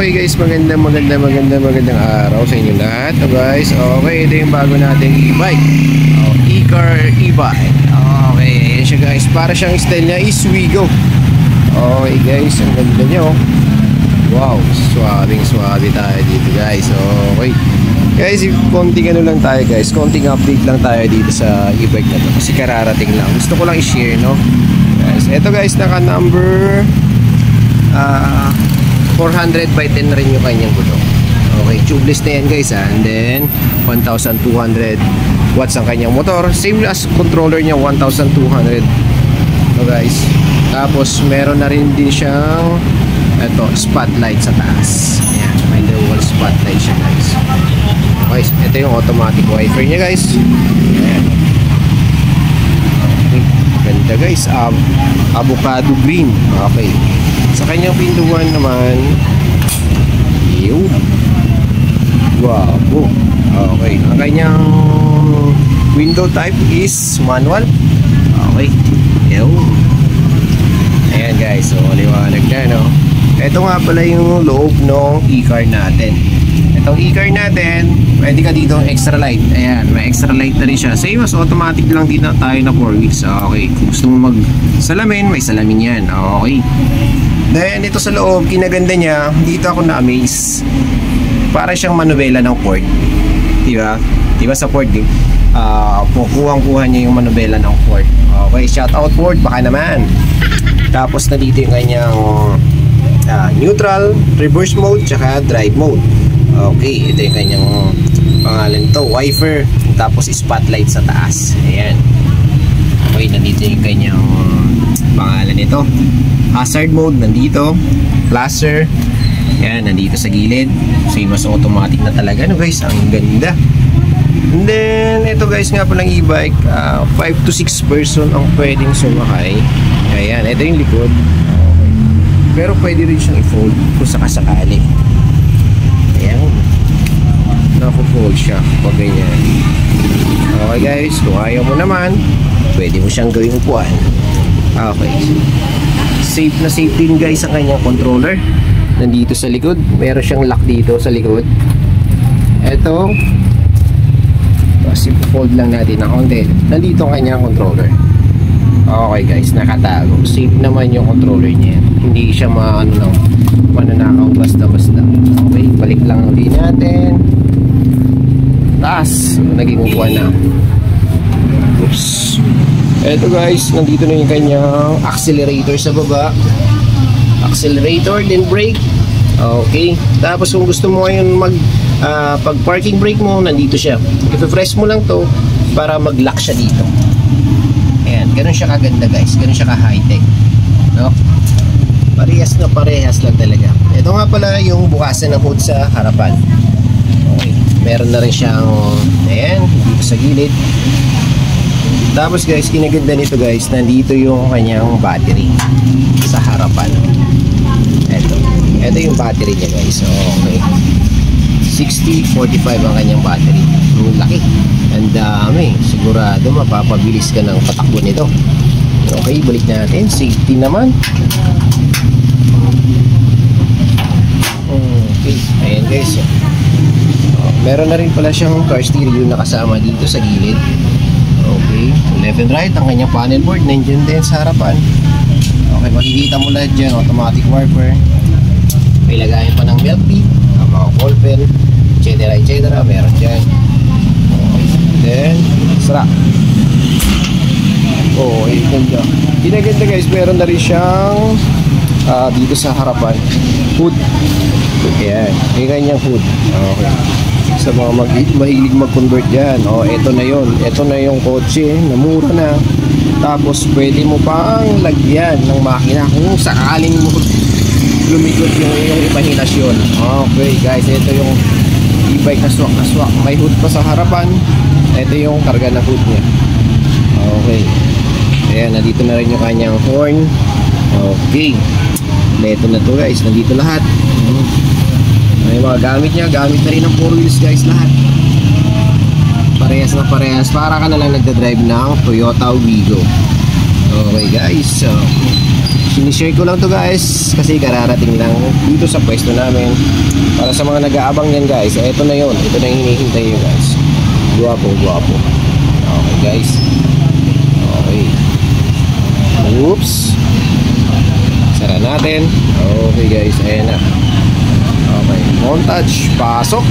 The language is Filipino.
Okay guys, magandang araw sa inyo lahat. Guys, okay, ito yung bago nating e-bike. E-car e-bike. Okay, ayan siya guys. Para siyang style niya is Wigo. Okay guys, ang ganda niya oh. Wow, suwabing tayo dito guys. Okay guys, konting ano lang tayo guys, konting update lang tayo dito sa e-bike na to kasi kararating lang. Gusto ko lang i-share, no guys. Ito guys, naka number 400 by 10 rin yung kanyang gulong. Okay, tubeless na yan guys ha. And then 1200 watts ang kanyang motor. Same as controller niya, 1200. So guys, tapos meron na rin din siyang ito, spotlight sa taas. Ayan, may dual spotlight siya guys. Okay, ito yung automatic wiper niya guys. Ayan. Okay, ganda guys, avocado green. Okay, sa kanyang pintuan naman, yun, guwapo. Okay, ang kanyang window type is manual. Okay, yun. Ayan guys, so liwanag na, no? Ito nga pala yung loob ng e-car natin. Itong e-car natin, pwede ka dito extra light. Ayan, may extra light na rin siya. Same as automatic lang din na tayo na 4 wheels. Okay, kung gusto mo mag-salamin, may salamin yan. Okay. Then ito sa loob, kinaganda niya, dito ako na-amaze. Para siyang manubela ng Ford. Diba? Diba sa Ford, kukuha niya yung manubela ng Ford. Okay, shout out Ford, baka naman. Tapos na dito yung kanyang neutral, reverse mode, tsaka drive mode. Okay, ito yung kanyang pangalan to, wiper. Tapos spotlight sa taas. Ayan. Okay, nandito yung kanyang pangalan nito. Hazard mode nandito, flasher, yan nandito sa gilid. So yung mas automatic na talaga, no guys, ang ganda. And then ito guys nga palang e-bike, 5 to 6 person ang pwedeng sumakay. Ayan, ito yung likod. Okay. Pero pwede rin siyang i-fold kung sakasakali. Ayan, nako-fold siya pag ganyan. Okay guys, kung ayaw mo naman, pwede mo siyang gawing upuan. Okay, safe na safe din guys ang kanyang controller. Nandito sa likod, meron siyang lock dito sa likod. Ito, kasi fold lang natin ng konti. Nandito ang kanyang controller. Okay guys, nakatago. Safe naman yung controller niya. Hindi siya mananakaw basta-basta. Okay, balik lang din natin. Taas, naging upuan na. Oops. Eto guys, nandito na yung kanyang accelerator sa baba. Accelerator, then brake. Okay. Tapos kung gusto mo ngayon pag parking brake mo, nandito siya. I-press mo lang to para mag-lock siya dito. Ayan, ganun siya kaganda guys. Ganun siya ka-high-tech, no? Parehas lang talaga. Ito nga pala yung bukasan ng hood sa harapan. Okay. Meron na rin siyang, ayan, dito sa gilid. Tapos guys, kinaganda nito guys, nandito yung kanyang battery sa harapan. Ito yung battery niya guys. Okay, 60-45 ang kanyang battery. Ang laki, ang dami. Sigurado mapapabilis ka ng patakbo nito. Okay, balik natin. Safety naman. Okay, ayan guys. Meron na rin pala siyang car stereo na kasama dito sa gilid. Okay, left and right ang kanyang panel board, nandiyan din sa harapan. Okay, makikita mo lahat dyan, automatic wiper. May lagayan pa ng milk tea, mga ball pen, etc. Meron dyan. Okay, then sara. Okay, ganda. Ginaganda guys, meron na rin siyang dito sa harapan, hood. Ayan, may kanyang hood. Okay, sa mga mahilig mag-convert dyan. Ito na yun. Ito na yung kotse na mura na. Tapos pwede mo pang lagyan ng makina kung sakaling mo lumikot yung imahinasyon. Okay guys, ito yung e-bike na swak. May hood pa sa harapan. Ito yung karga ng hood niya. Okay, ayan, nandito na rin yung kanyang horn. Okay, ito na to guys, nandito lahat. May mga gamit niya, gamit na rin ng 4 wheels guys lahat. Parehas na parehas, para ka na lang nagdadrive ng Toyota Wigo. Okay guys, so sinishare ko lang to guys kasi kararating lang dito sa pwesto namin. Para sa mga nag-aabang yan guys, eto na yun, ito na yung hinihintay nyo guys. Guwapo. Okay guys, okay, oops, sara natin. Okay guys, ayan na. Okay, montage, pasok.